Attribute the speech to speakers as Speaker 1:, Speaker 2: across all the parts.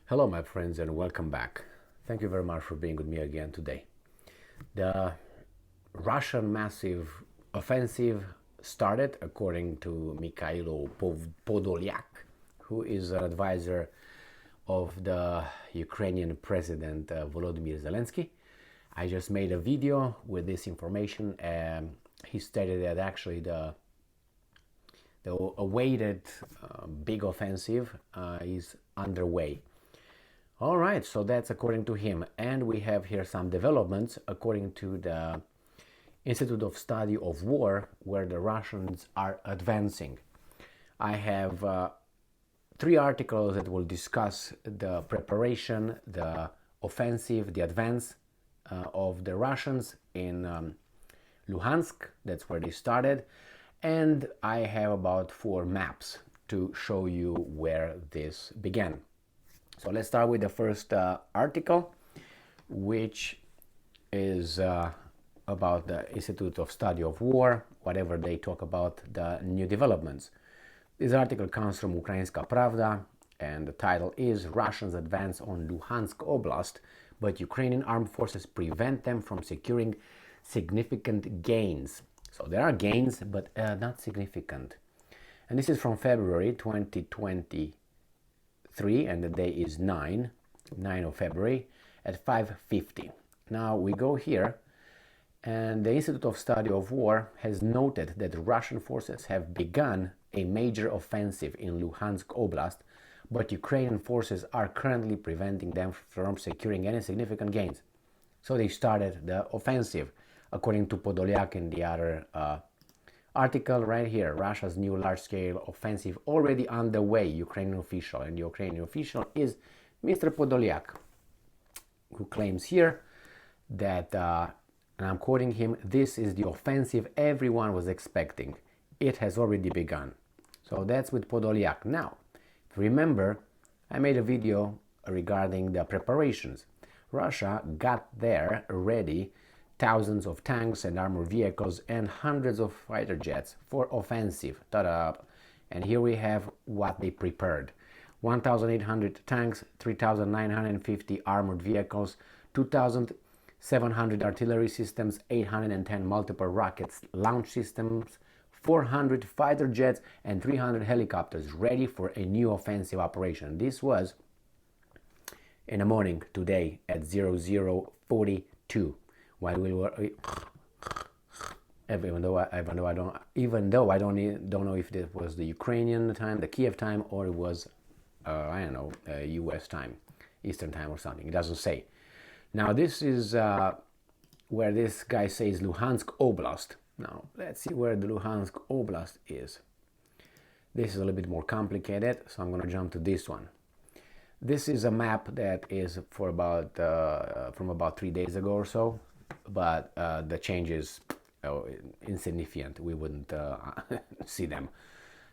Speaker 1: Hello, my friends, and welcome back. Thank you very much for being with me again today. The Russian massive offensive started, according to Mikhailo Podolyak, who is an advisor of the Ukrainian President Volodymyr Zelensky. I just made a video with this information, and he stated that actually the awaited big offensive is underway. All right, so that's according to him. And we have here some developments according to the Institute of Study of War, where the Russians are advancing. I have three articles that will discuss the preparation, the offensive, the advance of the Russians in Luhansk. That's where they started. And I have about 4 maps to show you where this began. So let's start with the first article, which is about the Institute of Study of War, whatever they talk about the new developments. This article comes from Ukrainska Pravda, and the title is Russians advance on Luhansk oblast, but Ukrainian armed forces prevent them from securing significant gains. So there are gains, but not significant. And this is from February 2020. And the day is 9 of February at 5:50. Now we go here, and the Institute of Study of War has noted that Russian forces have begun a major offensive in Luhansk oblast, but Ukrainian forces are currently preventing them from securing any significant gains. So they started the offensive, according to Podolyak in the other article right here. Russia's new large-scale offensive already underway, Ukrainian official. And the Ukrainian official is Mr. Podolyak, who claims here that, and I'm quoting him, this is the offensive everyone was expecting. It has already begun. So that's with Podolyak. Now, if you remember, I made a video regarding the preparations. Russia got there ready thousands of tanks and armored vehicles and hundreds of fighter jets for offensive. Ta-da! And here we have what they prepared. 1,800 tanks, 3,950 armored vehicles, 2,700 artillery systems, 810 multiple rockets launch systems, 400 fighter jets, and 300 helicopters ready for a new offensive operation. This was in the morning today at 00:42. While we were, even though I don't know if it was the Ukrainian time, the Kiev time, or it was I don't know, U.S. time, Eastern time or something. It doesn't say. Now this is where this guy says Luhansk oblast. Now let's see where the Luhansk oblast is. This is a little bit more complicated, so I'm going to jump to this one. This is a map that is for about from about 3 days ago or so. But the changes insignificant. We wouldn't see them.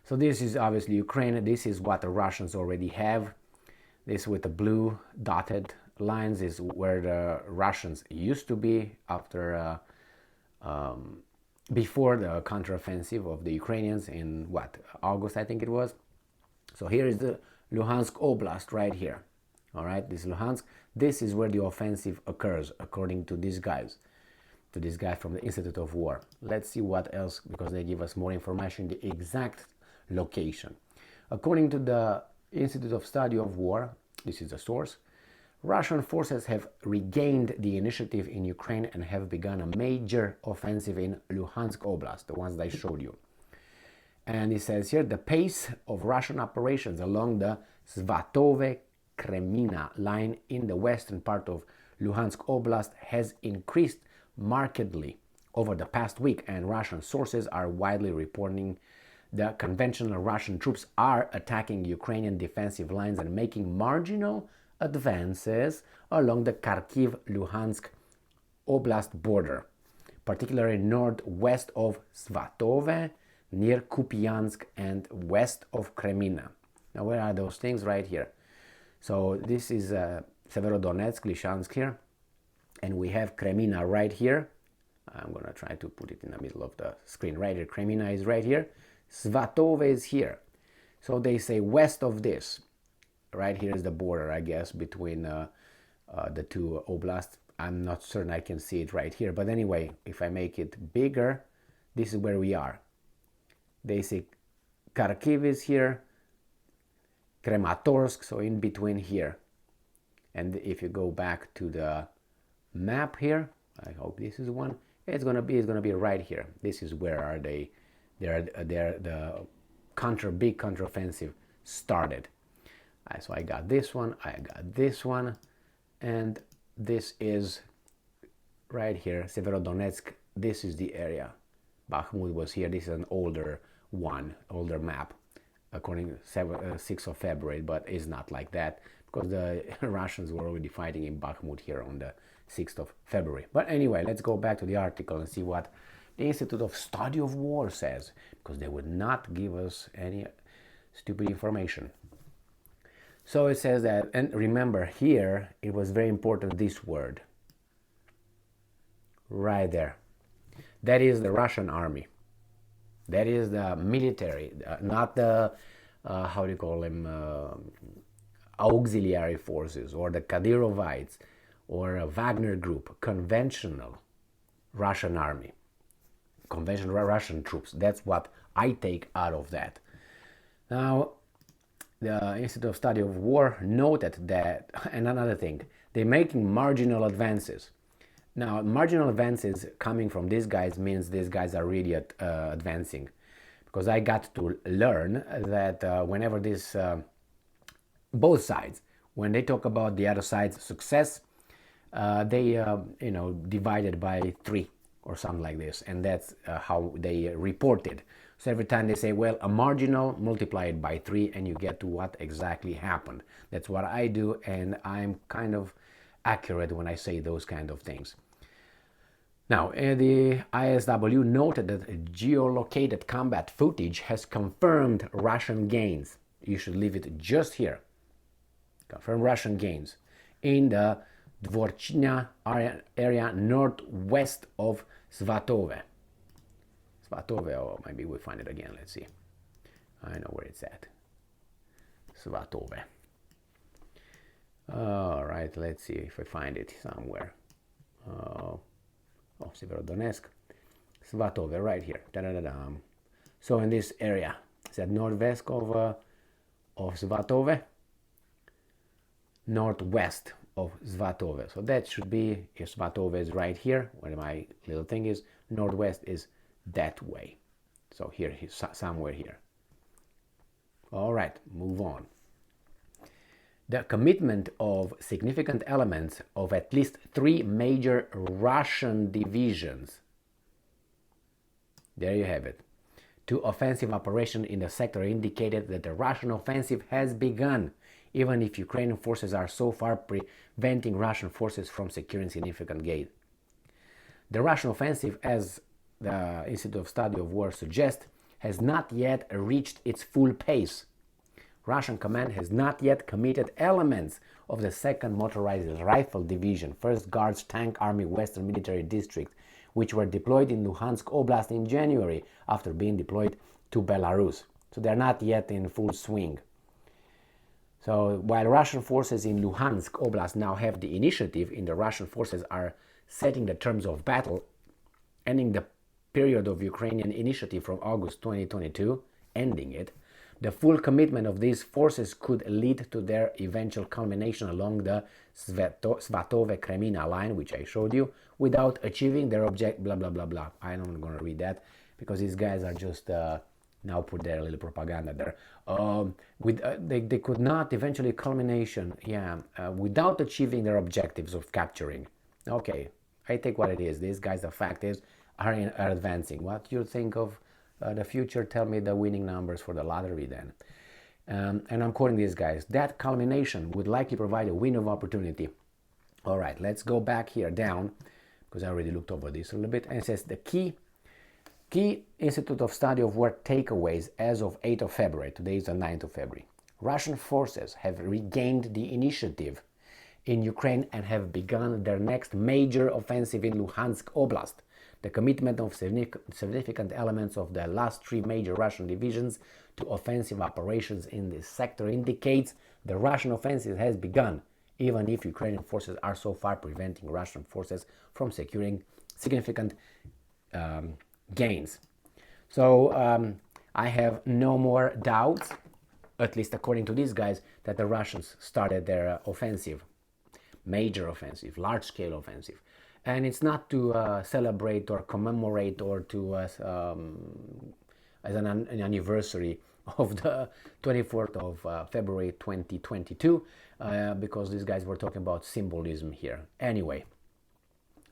Speaker 1: So this is obviously Ukraine. This is what the Russians already have. This with the blue dotted lines is where the Russians used to be after before the counteroffensive of the Ukrainians in August, I think it was. So here is the Luhansk oblast right here. All right, this is Luhansk. This is where the offensive occurs, according to these guys, to this guy from the Institute of War. Let's see what else, because they give us more information, the exact location. According to the Institute of Study of War, this is the source, Russian forces have regained the initiative in Ukraine and have begun a major offensive in Luhansk Oblast, the ones that I showed you. And it says here, the pace of Russian operations along the Svatove Kremina line in the western part of Luhansk Oblast has increased markedly over the past week, and Russian sources are widely reporting the conventional Russian troops are attacking Ukrainian defensive lines and making marginal advances along the Kharkiv-Luhansk Oblast border, particularly northwest of Svatove, near Kupiansk, and west of Kremina. Now, where are those things? Right here. So this is Severodonetsk, Lishansk here, and we have Kremina right here. I'm going to try to put it in the middle of the screen right here. Kremina is right here. Svatove is here. So they say west of this, right here is the border, I guess, between the two oblasts. I'm not certain I can see it right here, but anyway, if I make it bigger, this is where we are. They say Kharkiv is here, Kramatorsk, so in between here. And if you go back to the map here, I hope this is one. It's gonna be right here. This is where are they? They're the big counteroffensive started. So I got this one, and this is right here, Severodonetsk. This is the area. Bakhmut was here. This is an older map, according to 6th of February, but it's not like that because the Russians were already fighting in Bakhmut here on the 6th of February. But anyway, let's go back to the article and see what the Institute of Study of War says, because they would not give us any stupid information. So it says that, and remember here, it was very important, this word, right there. That is the Russian army. That is the military, not the, how do you call them, auxiliary forces, or the Kadyrovites, or a Wagner group, conventional Russian army, conventional Russian troops. That's what I take out of that. Now, the Institute of Study of War noted that, and another thing, they're making marginal advances. Now, marginal advances coming from these guys means these guys are really advancing, because I got to learn that whenever this, both sides, when they talk about the other side's success, they divided by 3 or something like this, and that's how they reported. So every time they say, well, a marginal, multiply it by 3, and you get to what exactly happened. That's what I do, and I'm kind of accurate when I say those kind of things. Now, the ISW noted that geolocated combat footage has confirmed Russian gains. You should leave it just here. Confirm Russian gains in the Dvorchnya area northwest of Svatove. Svatove, or maybe we'll find it again, let's see. I know where it's at. Svatove. All right, let's see if I find it somewhere. Severodonetsk. Svatove, right here. Da-da-da-dam. So in this area, it's at northwest of Svatove, northwest of Svatove. So that should be, if Svatove is right here, where my little thing is, northwest is that way. So here, somewhere here. All right, move on. The commitment of significant elements of at least 3 major Russian divisions, there you have it, to offensive operation in the sector indicated that the Russian offensive has begun, even if Ukrainian forces are so far preventing Russian forces from securing significant gain. The Russian offensive, as the Institute of Study of War suggests, has not yet reached its full pace. Russian command has not yet committed elements of the 2nd Motorized Rifle Division, 1st Guards Tank Army Western Military District, which were deployed in Luhansk Oblast in January after being deployed to Belarus. So they're not yet in full swing. So while Russian forces in Luhansk Oblast now have the initiative, the Russian forces are setting the terms of battle, ending the period of Ukrainian initiative from August 2022, ending it. The full commitment of these forces could lead to their eventual culmination along the Svatove-Kremina line, which I showed you, without achieving their objective, blah, blah, blah, blah. I'm not going to read that, because these guys are just now put their little propaganda there. They could not eventually culmination, without achieving their objectives of capturing. Okay, I take what it is. These guys, the fact is, are advancing. What you think of the future? Tell me the winning numbers for the lottery then. And I'm quoting these guys. That culmination would likely provide a window of opportunity. All right, let's go back here down, because I already looked over this a little bit. And it says the key Institute of Study of War takeaways as of 8th of February. Today is the 9th of February. Russian forces have regained the initiative in Ukraine and have begun their next major offensive in Luhansk Oblast. The commitment of significant elements of the last 3 major Russian divisions to offensive operations in this sector indicates The Russian offensive has begun, even if Ukrainian forces are so far preventing Russian forces from securing significant gains. So I have no more doubts, at least according to these guys, that the Russians started their offensive, major offensive, large-scale offensive. And it's not to celebrate or commemorate or to as an anniversary of the 24th of February 2022, because these guys were talking about symbolism here. Anyway,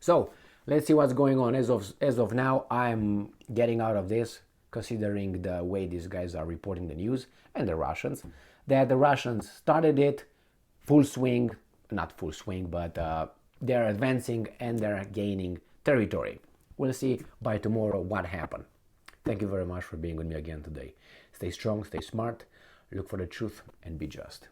Speaker 1: so let's see what's going on. As of now, I'm getting out of this, considering the way these guys are reporting the news, and the Russians, that the Russians started it full swing, not full swing, but they're advancing and they're gaining territory. We'll see by tomorrow what happened. Thank you very much for being with me again today. Stay strong, stay smart, look for the truth, and be just.